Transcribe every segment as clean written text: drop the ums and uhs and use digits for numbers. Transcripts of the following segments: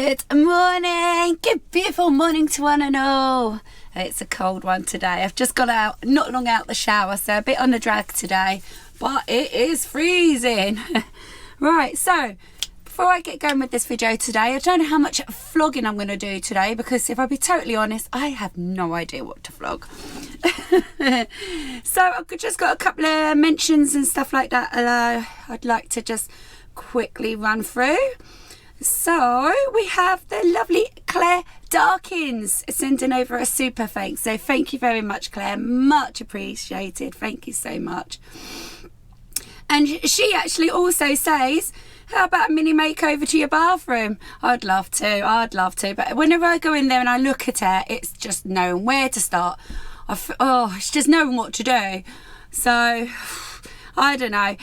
Good morning, good beautiful morning to one and all. It's a cold one today. I've just got out, not long out the shower, so a bit on the drag today, but it is freezing. Right, so before I get going with this video today, I don't know how much vlogging I'm going to do today, because if I'll be totally honest, I have no idea what to vlog. So I've just got a couple of mentions and stuff like that I'd like to just quickly run through. So we have the lovely Claire Darkins sending over a super thanks. So thank you very much, Claire. Much appreciated. Thank you so much. And she actually also says, how about a mini makeover to your bathroom? I'd love to. But whenever I go in there and I look at it, it's just knowing where to start. It's just knowing what to do. So I don't know.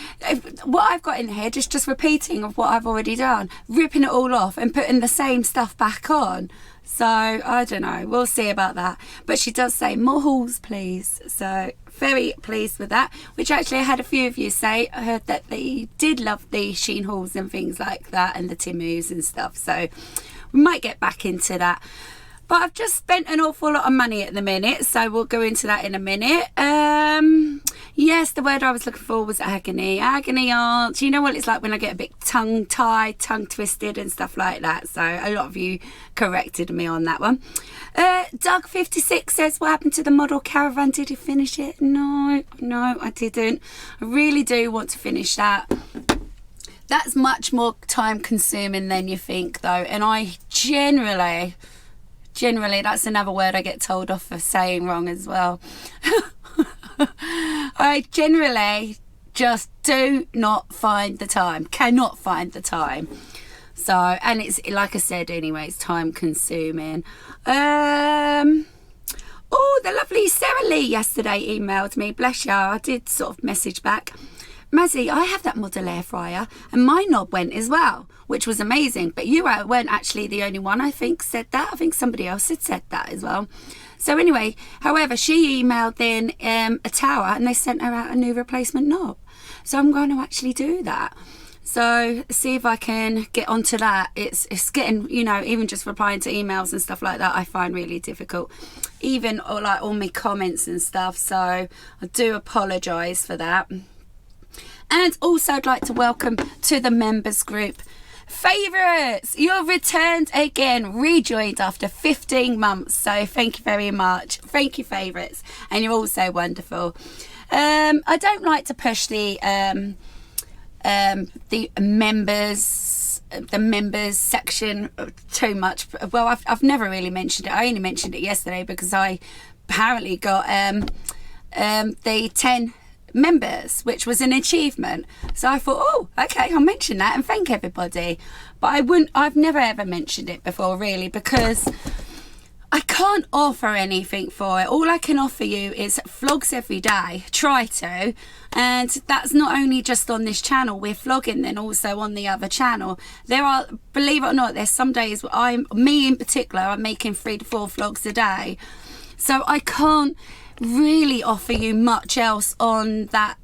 What I've got in here is just repeating of what I've already done, ripping it all off and putting the same stuff back on. So I don't know. We'll see about that. But she does say more hauls, please. So very pleased with that. Which actually I had a few of you say. I heard that they did love the Sheen hauls and things like that, and the Timus and stuff. So we might get back into that. But I've just spent an awful lot of money at the minute, so we'll go into that in a minute. Yes, the word I was looking for was agony. Agony aunt. You know what it's like when I get a bit tongue-tied, tongue-twisted and stuff like that. So a lot of you corrected me on that one. Doug56 says, what happened to the model caravan? Did you finish it? No, I didn't. I really do want to finish that. That's much more time-consuming than you think, though. And I generally, that's another word I get told off for saying wrong as well. I generally just do not find the time, cannot find the time. So, and it's, like I said anyway, it's time consuming. Oh, the lovely Sarah Lee yesterday emailed me, bless you. I did sort of message back. Mazzy, I have that model air fryer and my knob went as well, which was amazing. But you weren't actually the only one, I think, said that. I think somebody else had said that as well. So anyway, however, she emailed then a tower and they sent her out a new replacement knob. So I'm going to actually do that. So see if I can get onto that. It's getting, you know, even just replying to emails and stuff like that, I find really difficult. Even like all my comments and stuff. So I do apologise for that. And also I'd like to welcome to the members group favourites. You're returned again, rejoined after 15 months. So thank you very much. Thank you, favourites. And you're also wonderful. I don't like to push the members section too much. Well, I've never really mentioned it. I only mentioned it yesterday because I apparently got the 10 members, which was an achievement. So I thought, oh, okay, I'll mention that and thank everybody. But I've never ever mentioned it before, really, because I can't offer anything for it. All I can offer you is vlogs every day, try to, and that's not only just on this channel. We're vlogging then also on the other channel. There are, believe it or not, there's some days where me in particular, I'm making 3 to 4 vlogs a day. So I can't really offer you much else on that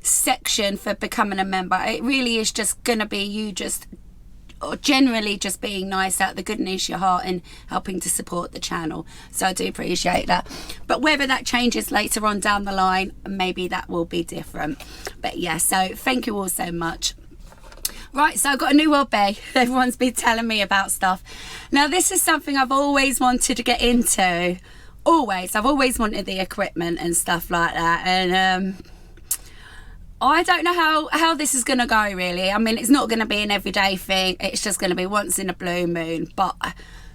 section for becoming a member. It really is just gonna be you just generally just being nice out the goodness of your heart and helping to support the channel. So I do appreciate that. But whether that changes later on down the line, maybe that will be different. But yeah, so thank you all so much. Right, so I've got a new hobby. Everyone's been telling me about stuff. Now this is something I've always wanted to get into. I've always wanted the equipment and stuff like that, and I don't know how this is going to go, really. I mean, it's not going to be an everyday thing. It's just going to be once in a blue moon. But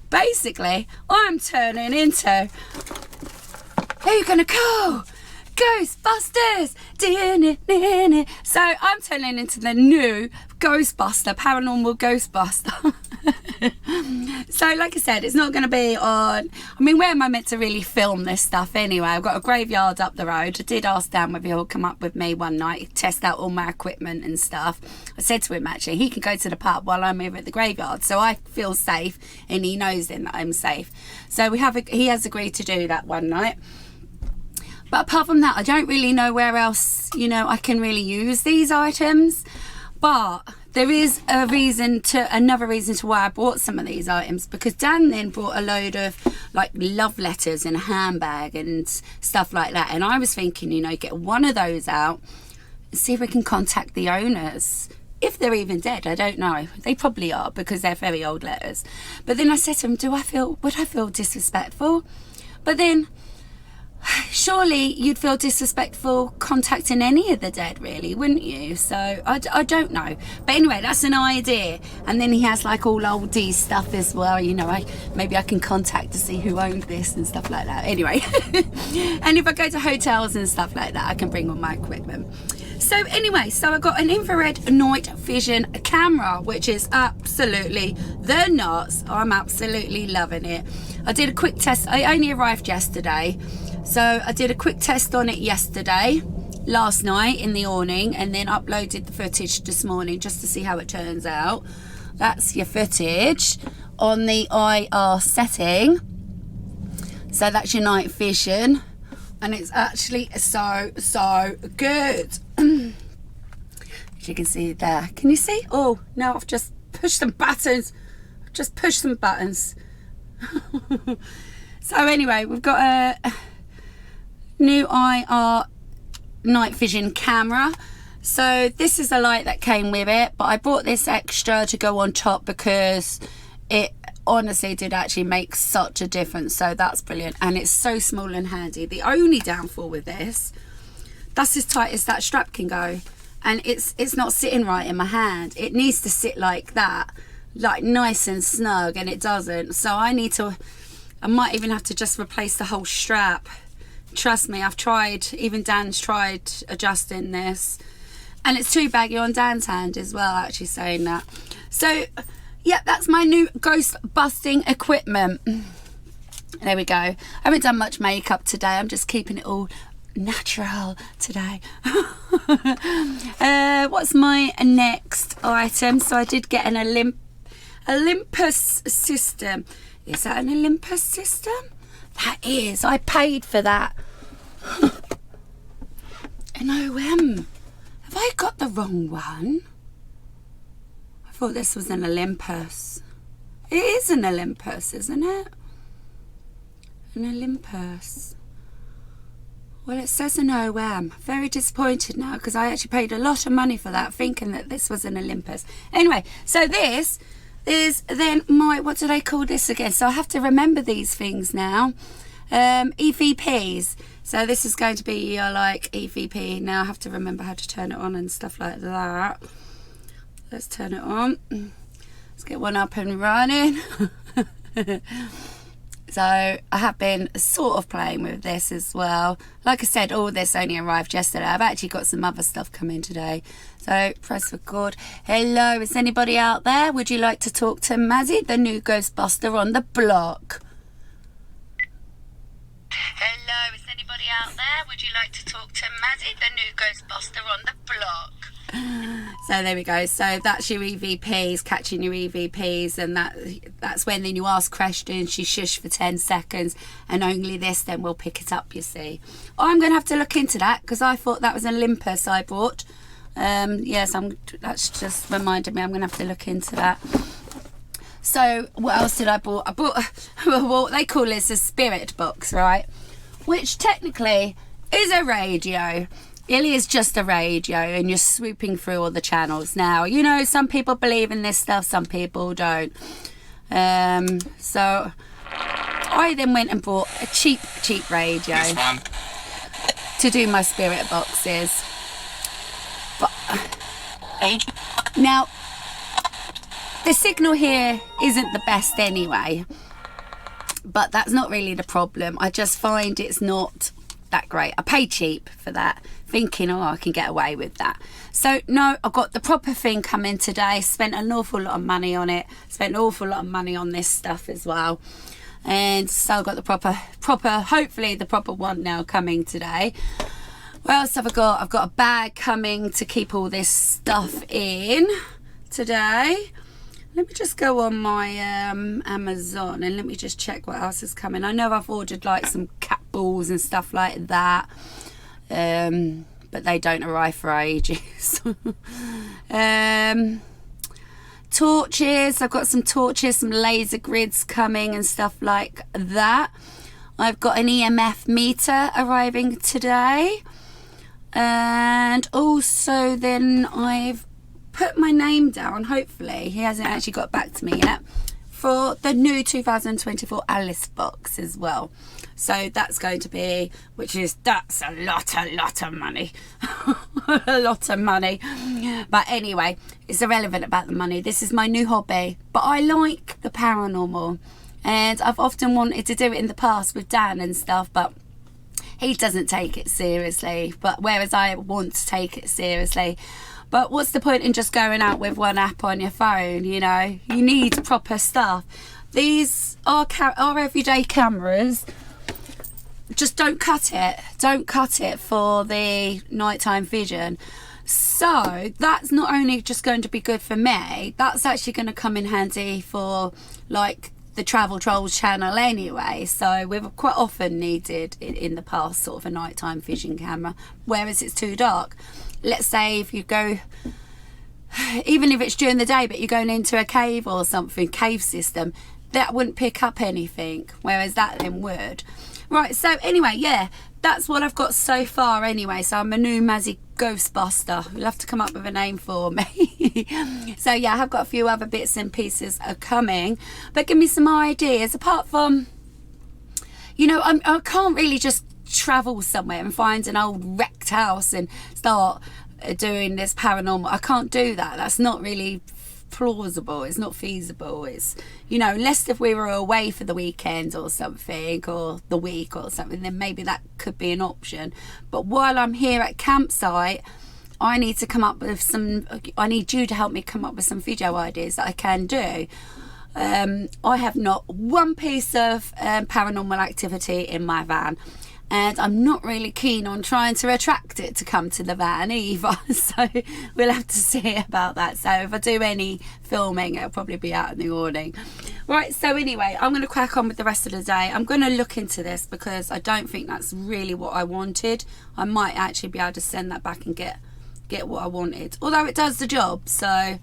basically, I'm turning into, who are you going to call? Ghostbusters! So I'm turning into the new Ghostbuster, Paranormal Ghostbuster. So like I said, it's not going to be on, I mean, where am I meant to really film this stuff anyway? I've got a graveyard up the road. I did ask Dan whether he'll come up with me one night, test out all my equipment and stuff. I said to him, actually, he can go to the pub while I'm over at the graveyard, so I feel safe and he knows then that I'm safe. So he has agreed to do that one night. But apart from that, I don't really know where else, you know, I can really use these items. But there is another reason to why I bought some of these items, because Dan then brought a load of like love letters in a handbag and stuff like that. And I was thinking, you know, get one of those out and see if we can contact the owners. If they're even dead, I don't know. They probably are, because they're very old letters. But then I said to him, would I feel disrespectful? But then surely you'd feel disrespectful contacting any of the dead, really, wouldn't you? So I don't know. But anyway, that's an idea. And then he has like all oldie stuff as well, you know. Maybe I can contact to see who owned this and stuff like that. Anyway, and if I go to hotels and stuff like that, I can bring all my equipment. So anyway, so I got an infrared night vision camera, which is absolutely the nuts. I'm absolutely loving it. I did a quick test. I only arrived yesterday, so I did a quick test on it last night in the awning, and then uploaded the footage this morning just to see how it turns out. That's your footage on the IR setting. So that's your night vision, and it's actually so good. As you can see there. Can you see? Oh no, I've just pushed some buttons. So anyway, we've got a new IR night vision camera. So this is the light that came with it, but I bought this extra to go on top because it honestly did actually make such a difference. So that's brilliant, and it's so small and handy. The only downfall with this, that's as tight as that strap can go, and it's not sitting right in my hand. It needs to sit like that, like nice and snug, and it doesn't. So I might even have to just replace the whole strap. Trust me, I've tried, even Dan's tried adjusting this, and it's too baggy on Dan's hand as well, actually, saying that. So yeah, that's my new ghost busting equipment. There we go. I haven't done much makeup today. I'm just keeping it all natural today. What's my next item? So I did get an Olympus system. Is that an Olympus system? That is. I paid for that. An OM. Have I got the wrong one? I thought this was an Olympus. It is an Olympus, isn't it? An Olympus. Well, it says an OM. Very disappointed now, because I actually paid a lot of money for that, thinking that this was an Olympus. Anyway, so this is then my, what do they call this again? So I have to remember these things now. EVPs. So this is going to be your like EVP. Now I have to remember how to turn it on and stuff like that. Let's turn it on. Let's get one up and running. So I have been sort of playing with this as well. Like I said, all this only arrived yesterday. I've actually got some other stuff coming today. So press record. Hello, is anybody out there? Would you like to talk to Mazzy, the new Ghostbuster on the block? Hello, is anybody out there? Would you like to talk to Mazzy, the new Ghostbuster on the block? So there we go. So that's your EVPs, catching your EVPs, and that's when then you ask questions, you shush for 10 seconds, and only this then will pick it up, you see. I'm going to have to look into that, because I thought that was an Olympus I bought. Yes, that's just reminded me I'm going to have to look into that. So what else did I bought? I bought what they call this a spirit box, right? Which technically is a radio. It is just a radio, and you're swooping through all the channels. Now, you know, some people believe in this stuff, some people don't. So I then went and bought a cheap radio to do my spirit boxes. But now, the signal here isn't the best anyway, but that's not really the problem. I just find it's not that great. I pay cheap for that, thinking, oh, I can get away with that. So no, I've got the proper thing coming today. Spent an awful lot of money on it. Spent an awful lot of money on this stuff as well. And so I've got the proper, hopefully the proper one now coming today. What else have I got? I've got a bag coming to keep all this stuff in today. Let me just go on my Amazon and let me just check what else is coming. I know I've ordered like some cat balls and stuff like that. But but they don't arrive for ages. Torches, I've got some torches, some laser grids coming and stuff like that. I've got an EMF meter arriving today, and also then I've put my name down, hopefully he hasn't actually got back to me yet, for the new 2024 Alice box as well. So that's going to be, that's a lot of money. A lot of money. But anyway, it's irrelevant about the money. This is my new hobby. But I like the paranormal. And I've often wanted to do it in the past with Dan and stuff, but he doesn't take it seriously. But whereas I want to take it seriously. But what's the point in just going out with one app on your phone, you know? You need proper stuff. These are everyday cameras. Just don't cut it for the nighttime vision. So that's not only just going to be good for me, that's actually going to come in handy for like the Travel Trolls channel anyway. So we've quite often needed in the past sort of a nighttime vision camera, whereas it's too dark. Let's say if you go, even if it's during the day, but you're going into a cave or something, cave system, that wouldn't pick up anything, whereas that then would. Right, so anyway, yeah, that's what I've got so far anyway. So I'm a new Mazzy Ghostbuster. You'll have to come up with a name for me. So yeah, I have got a few other bits and pieces are coming. But give me some ideas. Apart from, you know, I can't really just travel somewhere and find an old wrecked house and start doing this paranormal. I can't do that. That's not really plausible. It's not feasible. It's, you know, unless if we were away for the weekend or something, or the week or something, then maybe that could be an option. But while I'm here at campsite, I need to come up with I need you to help me come up with some video ideas that I can do. I have not one piece of paranormal activity in my van, and I'm not really keen on trying to attract it to come to the van either. So we'll have to see about that. So if I do any filming, it'll probably be out in the morning. Right, so anyway, I'm going to crack on with the rest of the day. I'm going to look into this because I don't think that's really what I wanted. I might actually be able to send that back and get what I wanted. Although it does the job, so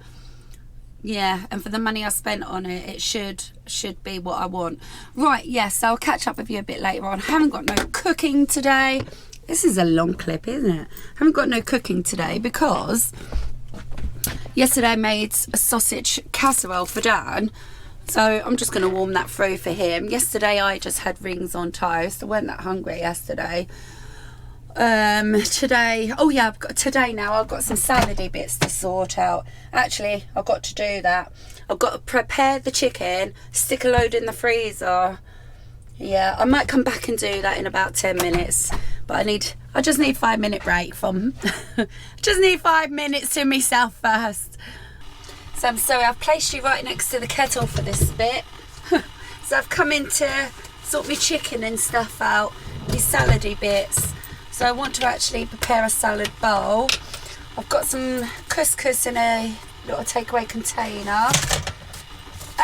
yeah, and for the money I spent on it, it should be what I want. Right, yes, so I'll catch up with you a bit later on. I haven't got no cooking today. This is a long clip, isn't it? I haven't got no cooking today because yesterday I made a sausage casserole for Dan. So I'm just going to warm that through for him. Yesterday I just had rings on toast. I wasn't that hungry yesterday. Today, oh yeah, today now I've got some salady bits to sort out. Actually, I've got to do that. I've got to prepare the chicken, stick a load in the freezer. Yeah, I might come back and do that in about 10 minutes. But I just need 5-minute break from, just need 5 minutes to myself first. So I'm sorry, I've placed you right next to the kettle for this bit. So I've come in to sort my chicken and stuff out, these salady bits. So I want to actually prepare a salad bowl. I've got some couscous in a little takeaway container.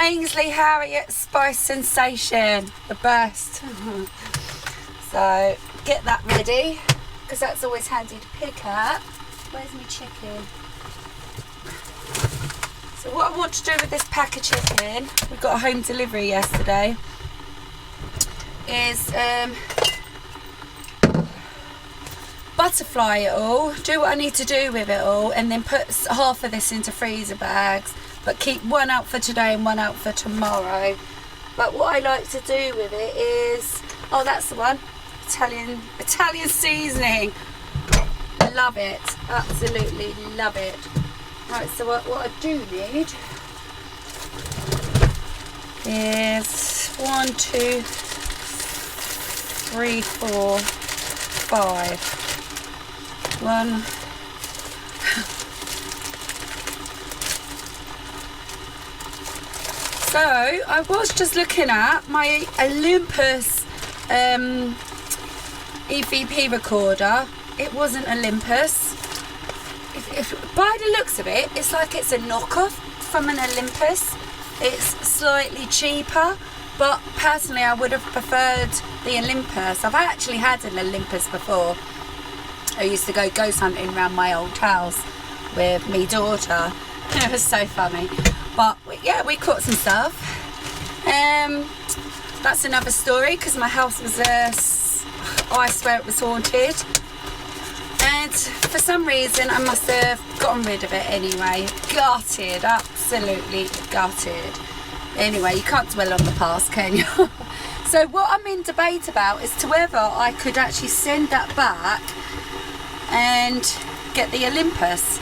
Ainsley Harriet Spice Sensation, the best. So get that ready, because that's always handy to pick up. Where's my chicken? So what I want to do with this pack of chicken, we got a home delivery yesterday, is butterfly it all, do what I need to do with it all, and then put half of this into freezer bags, but keep one out for today and one out for tomorrow. But what I like to do with it is, oh, that's the one, Italian seasoning. Love it, absolutely love it. Right, so what I do need is 1, 2, 3, 4, 5. One. So I was just looking at my Olympus EVP recorder. It wasn't Olympus. By the looks of it, it's like it's a knockoff from an Olympus. It's slightly cheaper, but personally I would have preferred the Olympus. I've actually had an Olympus before. I used to go ghost hunting around my old house with me daughter. It was so funny. But yeah, we caught some stuff. That's another story, because my house was I swear it was haunted, and for some reason I must have gotten rid of it anyway. Gutted, absolutely gutted. Anyway, you can't dwell on the past, can you? So what I'm in debate about is to whether I could actually send that back and get the Olympus.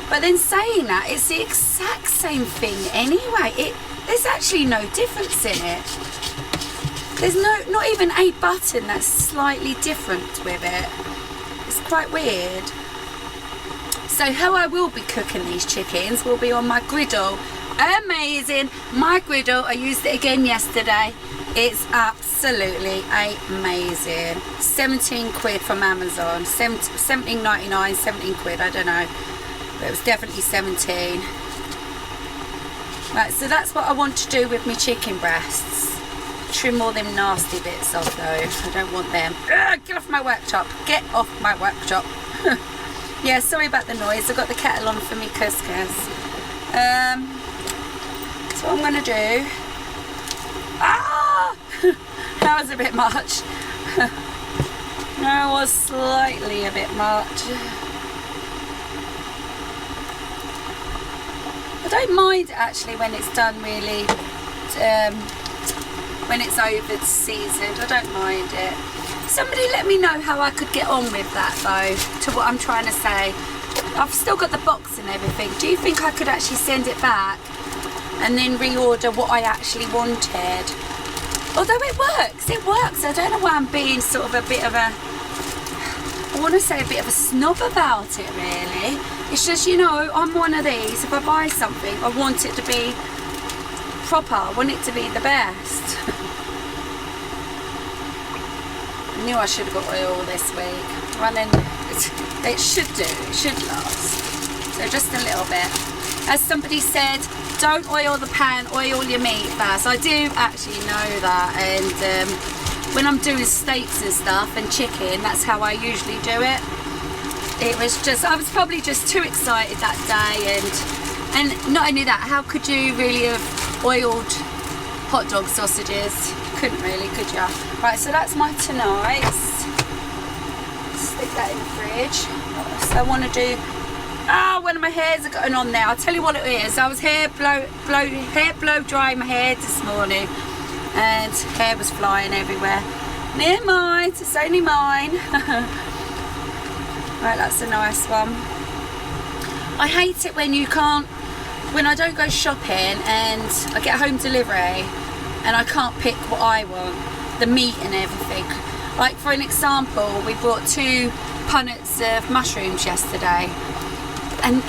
But then saying that, it's the exact same thing anyway. There's actually no difference in it. There's not even a button that's slightly different with it. It's quite weird. So how I will be cooking these chickens will be on my griddle. Amazing. My griddle, I used it again yesterday. It's absolutely amazing. 17 quid from Amazon. 17.99, 17 quid, I don't know. But it was definitely 17. Right, so that's what I want to do with my chicken breasts. Trim all them nasty bits off though. I don't want them. Ugh, get off my worktop. Get off my worktop. Yeah, sorry about the noise. I've got the kettle on for me couscous. So what I'm going to do... Ah! That was a bit much. That was slightly a bit much. I don't mind actually when it's done really, when it's over seasoned. I don't mind it. Somebody let me know how I could get on with that though, to what I'm trying to say. I've still got the box and everything. Do you think I could actually send it back and then reorder what I actually wanted? Although it works. I don't know why I'm being sort of a bit of a, I want to say a bit of a snob about it really. It's just, you know, I'm one of these, if I buy something, I want it to be proper. I want it to be the best. I knew I should have got oil this week. Running, it should last. So just a little bit. As somebody said, don't oil the pan, oil your meat first. I do actually know that, and when I'm doing steaks and stuff and chicken, that's how I usually do it. It was just, I was probably just too excited that day, and not only that, how could you really have oiled hot dog sausages? Couldn't really, could you? Right, so that's my tonight's. Stick that in the fridge. So I want to do, one of my hairs are going on there. I'll tell you what it is. I was hair blow drying my hair this morning, and hair was flying everywhere. Never mind, it's only mine. Right, that's a nice one. I hate it when you can't, when I don't go shopping and I get home delivery and I can't pick what I want, the meat and everything. Like for an example, we bought 2 punnets of mushrooms yesterday, and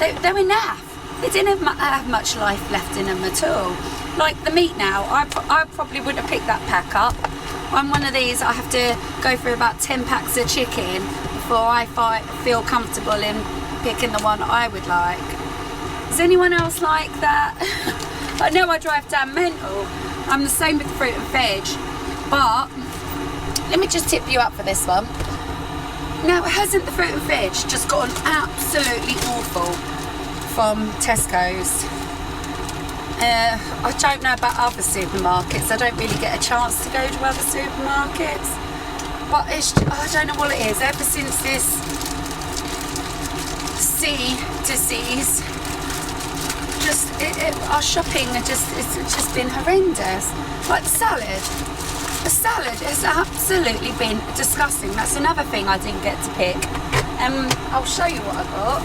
they were naff. They didn't have much life left in them at all. Like the meat now, I probably wouldn't have picked that pack up. I'm one of these, I have to go through about 10 packs of chicken before I feel comfortable in picking the one I would like. Is anyone else like that? I know I drive damn mental. I'm the same with fruit and veg. But let me just tip you up for this one. Now, hasn't the fruit and veg just gotten absolutely awful from Tesco's? I don't know about other supermarkets. I don't really get a chance to go to other supermarkets. But I don't know what it is. Ever since this sea disease, our shopping it's just been horrendous. Like the salad has absolutely been disgusting. That's another thing I didn't get to pick. I'll show you what I got.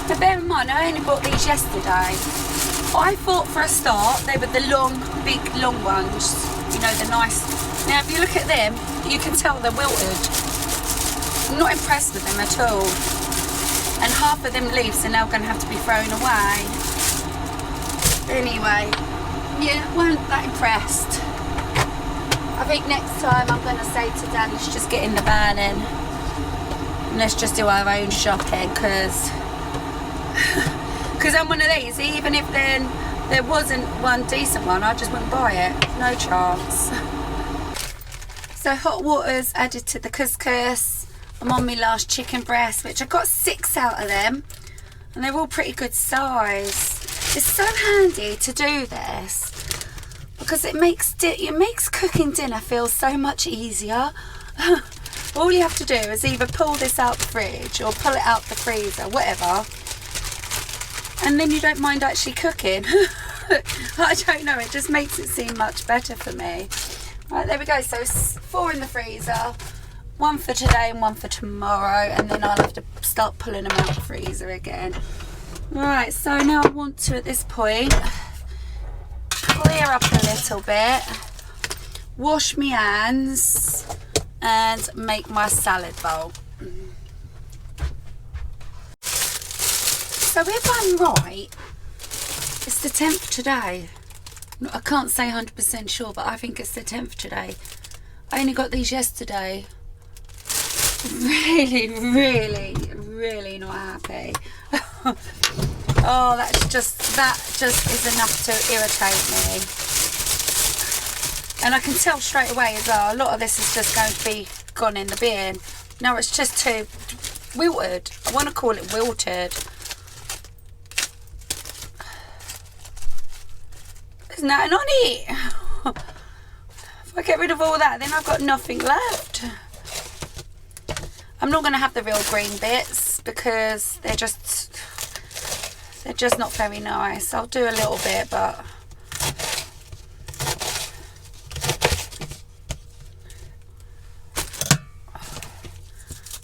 Now bear in mind, I only bought these yesterday. I thought for a start they were the big long ones, you know, the nice. Now if you look at them, you can tell they're wilted. I'm not impressed with them at all. And half of them leaves are now going to have to be thrown away. Anyway, yeah, weren't that impressed. I think next time I'm going to say to Dan, let's just get in the van and let's just do our own shopping, because I'm one of these, even if then there wasn't one decent one, I just wouldn't buy it. No chance. So hot water's added to the couscous. I'm on my last chicken breast, which I got 6 out of them, and they're all pretty good size. It's so handy to do this because it makes cooking dinner feel so much easier. All you have to do is either pull this out the fridge or pull it out the freezer, whatever, and then you don't mind actually cooking. I don't know, it just makes it seem much better for me. Right, there we go. So 4 in the freezer, 1 for today and 1 for tomorrow, and then I'll have to start pulling them out the freezer again. Right, so now I want to, at this point, clear up a little bit, wash my hands, and make my salad bowl. So if I'm right, it's the 10th today. I can't say 100% sure, but I think it's the 10th today. I only got these yesterday. Really not happy. Oh, that just is enough to irritate me. And I can tell straight away as well, a lot of this is just going to be gone in the bin. No, it's just too wilted. I want to call it wilted. There's nothing on it. If I get rid of all that, then I've got nothing left. I'm not going to have the real green bits because they're just not very nice. I'll do a little bit, but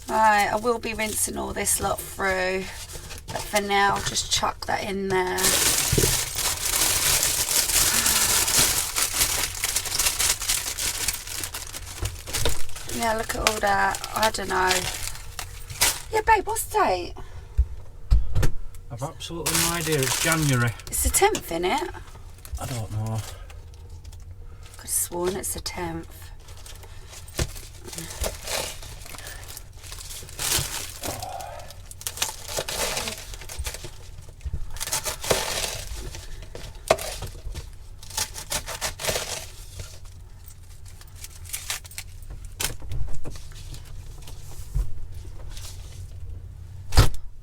right, I will be rinsing all this lot through, but for now I'll just chuck that in there. Yeah, look at all that. I don't know. Yeah, babe, what's the date? I've absolutely no idea. It's January. It's the 10th, isn't it? I don't know. I could have sworn it's the 10th.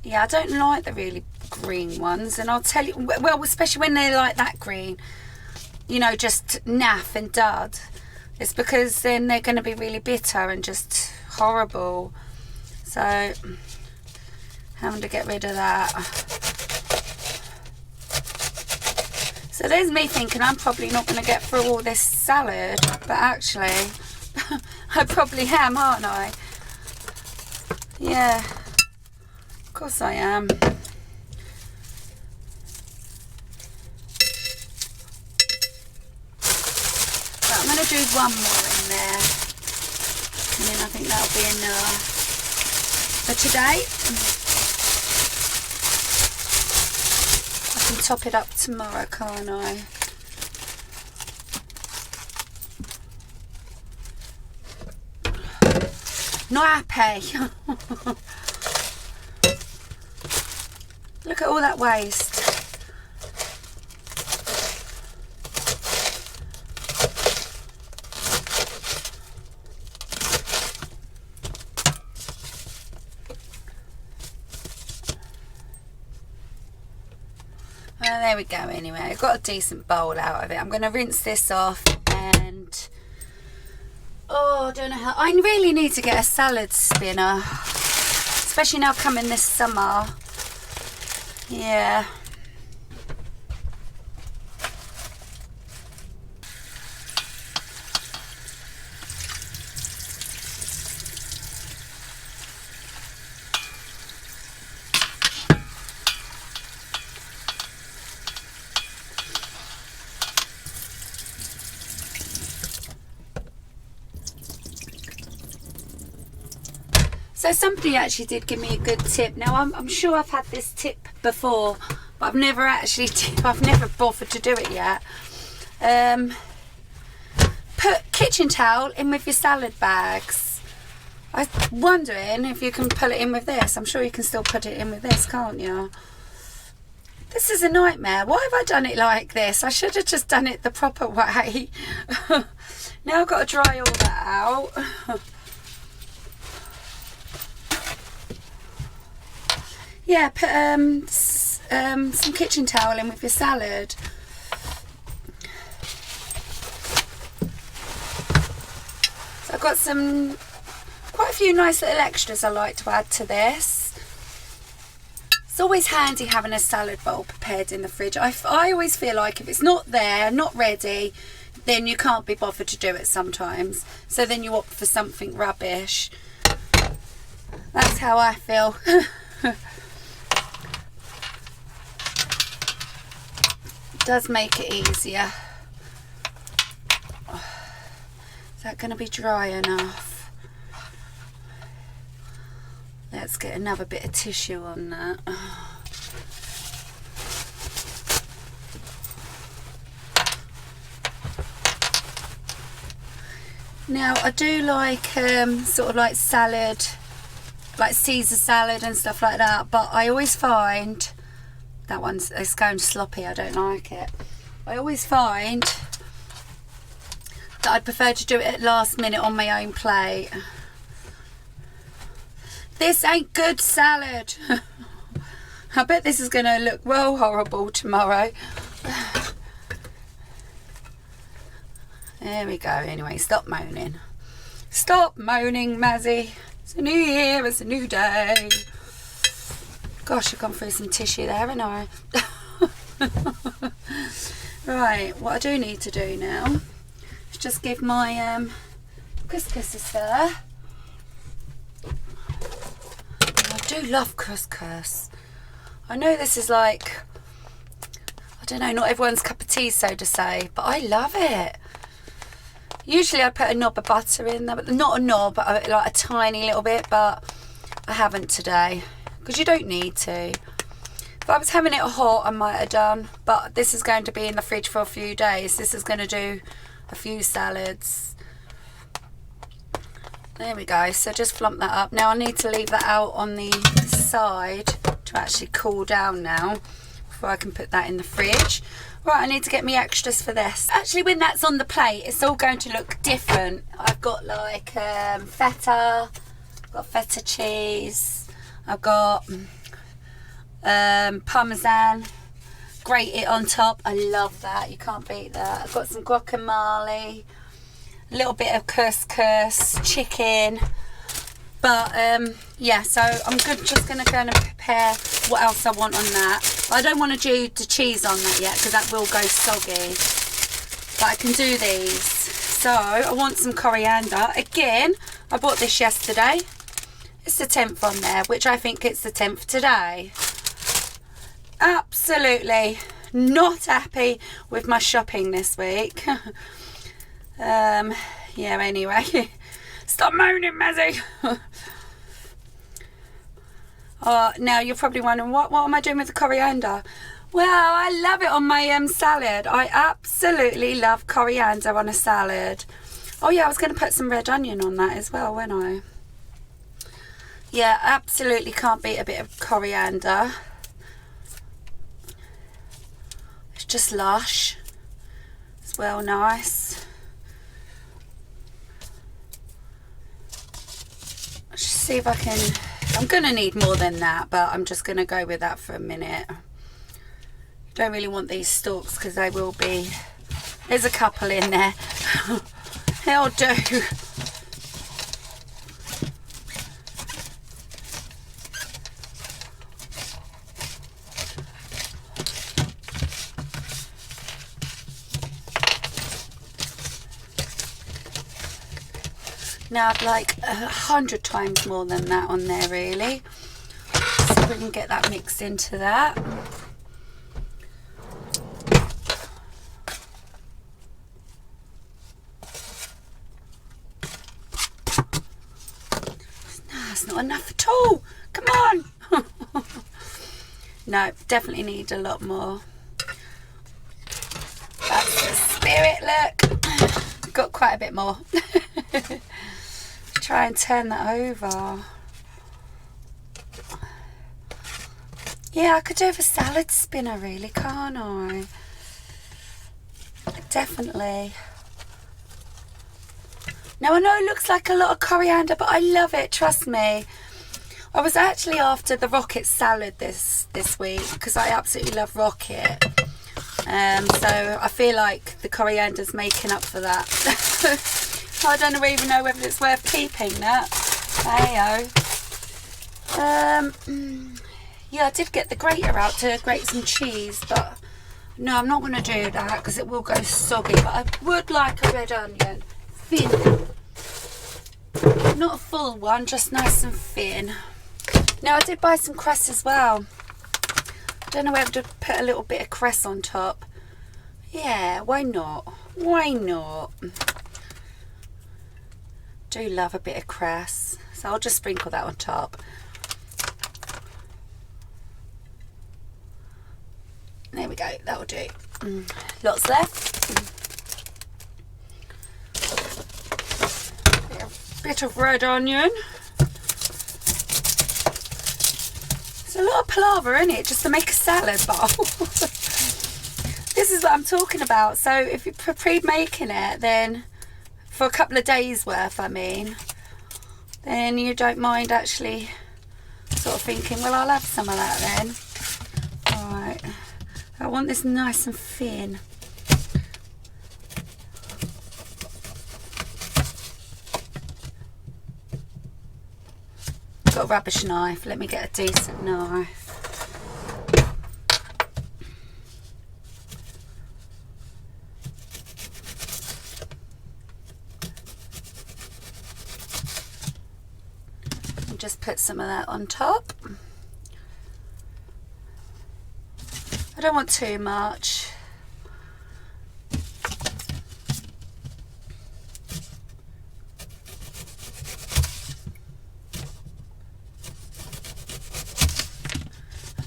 Yeah, I don't like the really green ones, and I'll tell you, well, especially when they're like that green, you know, just naff and dud. It's because then they're going to be really bitter and just horrible. So having to get rid of that. So there's me thinking I'm probably not going to get through all this salad, but actually I probably am, aren't I? Yeah. Of course I am. But I'm going to do one more in there, and then I think that'll be enough for today. I can top it up tomorrow, can't I? Not happy. Look at all that waste. Well, there we go anyway. I got a decent bowl out of it. I'm going to rinse this off and... oh, I don't know how... I really need to get a salad spinner. Especially now coming this summer. Yeah. So somebody actually did give me a good tip. Now I'm sure I've had this tip before, but I've never bothered to do it yet. Put kitchen towel in with your salad bags. I'm wondering if you can pull it in with this. I'm sure you can still put it in with this, can't you? This is a nightmare. Why have I done it like this? I should have just done it the proper way. Now I've got to dry all that out. Yeah, put some kitchen towel in with your salad. So I've got quite a few nice little extras I like to add to this. It's always handy having a salad bowl prepared in the fridge. I always feel like if it's not there, not ready, then you can't be bothered to do it sometimes. So then you opt for something rubbish. That's how I feel. It does make it easier. Is that going to be dry enough? Let's get another bit of tissue on that. Now I do like sort of like salad, like Caesar salad and stuff like that, but I always find that it's going sloppy. I don't like it. I always find that I'd prefer to do it at last minute on my own plate. This ain't good salad. I bet this is going to look well horrible tomorrow. There we go. Anyway, stop moaning. Stop moaning, Mazzy. It's a new year. It's a new day. Gosh, I've gone through some tissue there, haven't I? Right, what I do need to do now is just give my couscous a stir. I do love couscous. I know this is like, I don't know, not everyone's cup of tea, so to say, but I love it. Usually I'd put a knob of butter in there, but not a knob, but like a tiny little bit, but I haven't today because you don't need to. If I was having it hot, I might have done, but this is going to be in the fridge for a few days. This is going to do a few salads. There we go. So just flump that up. Now I need to leave that out on the side to actually cool down now before I can put that in the fridge. Right, I need to get me extras for this. Actually, when that's on the plate, it's all going to look different. I've got like feta, I've got feta cheese, I've got parmesan, grate it on top. I love that. You can't beat that. I've got some guacamole, a little bit of couscous, chicken. But yeah, so I'm just going to go and prepare what else I want on that. But I don't want to do the cheese on that yet because that will go soggy. But I can do these. So I want some coriander. Again, I bought this yesterday. It's the 10th on there, which I think it's the 10th today. Absolutely not happy with my shopping this week. Yeah, anyway. Stop moaning, Mazzy. Oh, now you're probably wondering, what am I doing with the coriander? Well, I love it on my salad. I absolutely love coriander on a salad. Oh yeah, I was going to put some red onion on that as well, weren't I? Yeah, absolutely can't beat a bit of coriander. It's just lush. It's well nice. Let's just see if I can. I'm going to need more than that, but I'm just going to go with that for a minute. Don't really want these stalks because they will be. There's a couple in there. They'll do. Now I'd like 100 times more than that on there, really. So we can get that mixed into that. No, that's not enough at all. Come on. No, definitely need a lot more. That's the spirit, look. Got quite a bit more. Try and turn that over. Yeah, I could do with a salad spinner really, can't I? Definitely. Now I know it looks like a lot of coriander, but I love it, trust me. I was actually after the rocket salad this week because I absolutely love rocket. So I feel like the coriander's making up for that. I don't even know whether it's worth keeping that. Hey-oh. Yeah, I did get the grater out to grate some cheese, but no, I'm not going to do that because it will go soggy. But I would like a red onion. Thin. Not a full one, just nice and thin. Now, I did buy some cress as well. I don't know whether to put a little bit of cress on top. Yeah, why not? Why not? Do love a bit of cress, so I'll just sprinkle that on top. There we go, that'll do. Lots left. Bit of red onion. It's a lot of palaver in it just to make a salad bowl. This is what I'm talking about. So if you're pre-making it, then for a couple of days worth, I mean, then you don't mind actually sort of thinking, well, I'll have some of that then. Alright, I want this nice and thin. Got a rubbish knife, let me get a decent knife. And just put some of that on top. I don't want too much.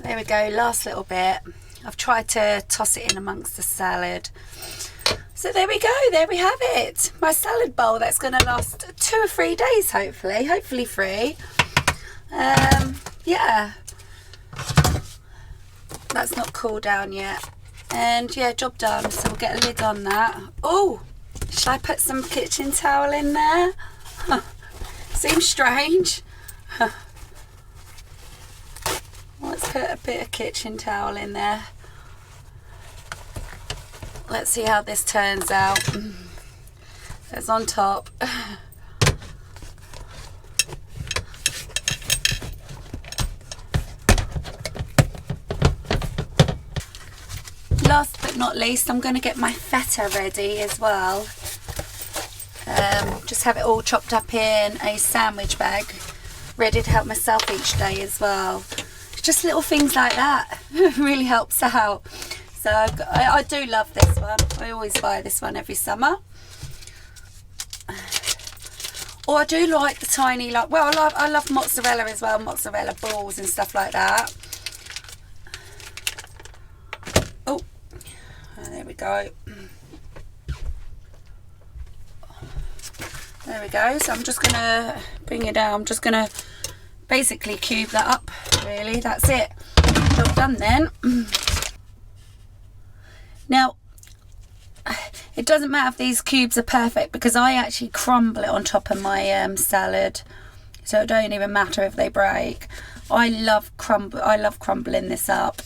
There we go, last little bit. I've tried to toss it in amongst the salad. So there we go, there we have it. My salad bowl that's going to last 2 or 3 days, hopefully 3. Yeah. That's not cooled down yet. And yeah, job done. So we'll get a lid on that. Oh, shall I put some kitchen towel in there? Seems strange. Let's put a bit of kitchen towel in there. Let's see how this turns out. It's on top. Last but not least, I'm going to get my feta ready as well. Just have it all chopped up in a sandwich bag, ready to help myself each day as well. Just little things like that really helps out. So I do love this one. I always buy this one every summer. Or I do like the tiny, like, well, I love mozzarella as well, mozzarella balls and stuff like that. Oh, there we go. There we go. So I'm just gonna bring it down. I'm just gonna basically cube that up, really. That's it. Job done then. Now, it doesn't matter if these cubes are perfect because I actually crumble it on top of my salad, so it don't even matter if they break. I love crumbling this up.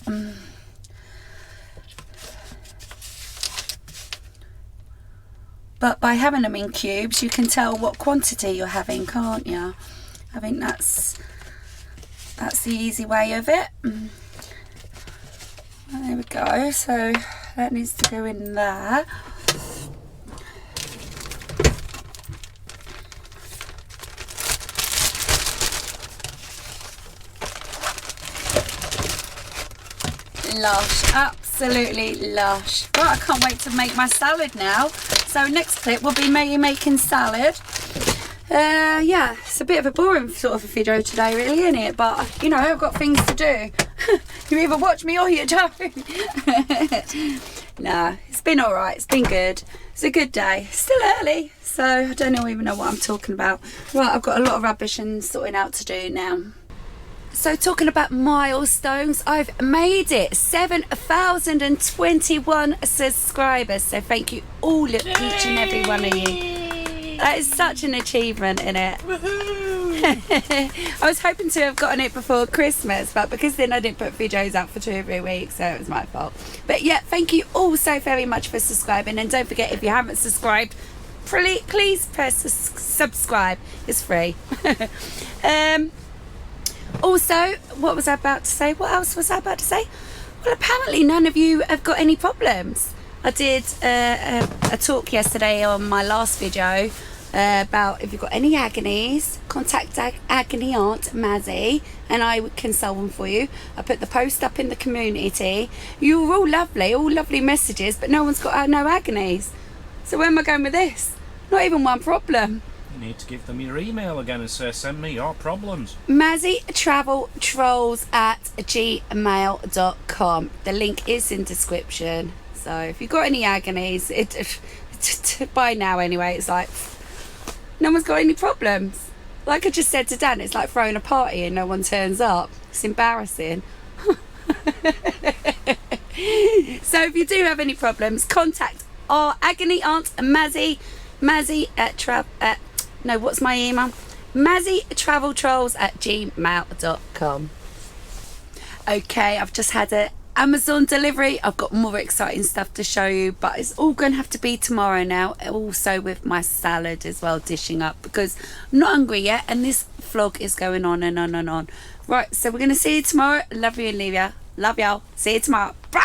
But by having them in cubes, you can tell what quantity you're having, can't you? I think that's the easy way of it. There we go. So that needs to go in there. Lush, absolutely lush. Well, I can't wait to make my salad now. So next clip will be me making salad. Yeah, it's a bit of a boring sort of a video today, really, isn't it? But you know, I've got things to do. You either watch me or you don't. No, it's been all right. It's been good. It's a good day. Still early, so I don't even know what I'm talking about. Right, I've got a lot of rubbish and sorting out to do now. So talking about milestones, I've made it 7,021 subscribers. So thank you all, each and every one of you. That is such an achievement, isn't it? I was hoping to have gotten it before Christmas, but because then I didn't put videos out for 2 or 3 weeks, so it was my fault. But yeah, thank you all so very much for subscribing, and don't forget, if you haven't subscribed, please press subscribe. It's free. Also, what was I about to say? What else was I about to say? Well, apparently none of you have got any problems. I did a talk yesterday on my last video about if you've got any agonies, contact Agony Aunt Mazzy and I can solve them for you. I put the post up in the community. You were all lovely messages, but no one's got no agonies. So where am I going with this? Not even one problem. You need to give them your email again and say, send me your problems. MazzyTravelTrolls@gmail.com. The link is in description. So if you've got any agonies, by now anyway, it's like no one's got any problems. Like I just said to Dan, it's like throwing a party and no one turns up. It's embarrassing. So if you do have any problems, contact our Agony Aunt Mazzy. Mazzy what's my email? MazzyTravelTrolls@gmail.com. Okay, I've just had an Amazon delivery. I've got more exciting stuff to show you, but it's all going to have to be tomorrow now. Also with my salad as well, dishing up, because I'm not hungry yet, and this vlog is going on and on and on. Right, so we're going to see you tomorrow. Love you and leave ya. Love y'all. See you tomorrow. Bye.